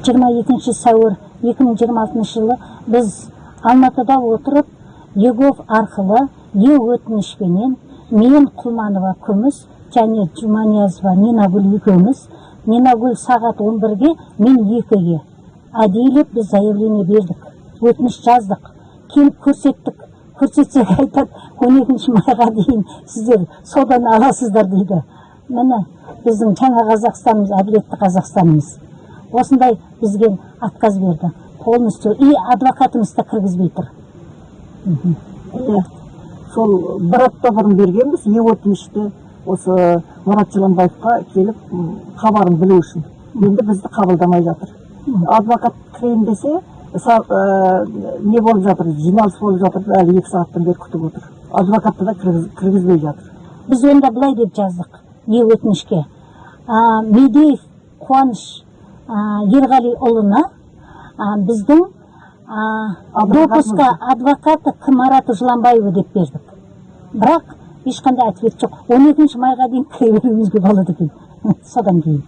22 сәуір 2026 жылы біз Алматыда отырып, Егов арқылы өтінішпенен мен Құлманова Күміс және Жұманиязова Нинагүл екеуміз, Нинагүл сағат 11-ге, мен 2-ге әдейілеп біз заявление бердік, өтініш жаздық, келіп көрсеттік. Көрсетсек айтады, 12 майға дейін сіздер содан аласыздар дейді. Міне, біздің жаңа Қазақстанымыз, әділетті Қазақстанымыз. Осындай бізге отказ берді. Полностью, и адвокатымыз да кіргізбей тұр. Сол бір апта бұрын бергенбіз, өтінішті осы Мұрат Жыланбаевқа келіп хабарын білу үшін. Енді бізді қабылдамай жатыр. Адвокат кірейін десе, не болып жатыр, жиналыс болып жатыр, әлі 2 сағаттан бері күтіп отыр. Адвокатты да кіргізбей жатыр. Біз онда былай деп жаздық, өтінішке. Медеев Қуаныш Ерғалиұлына біздің допуска адвокаты Марат Жыланбаева деп бердік. Бірақ ешқандай ответ жоқ. 12 майға дейін кіре беруімізге болады екен. Содан кейін.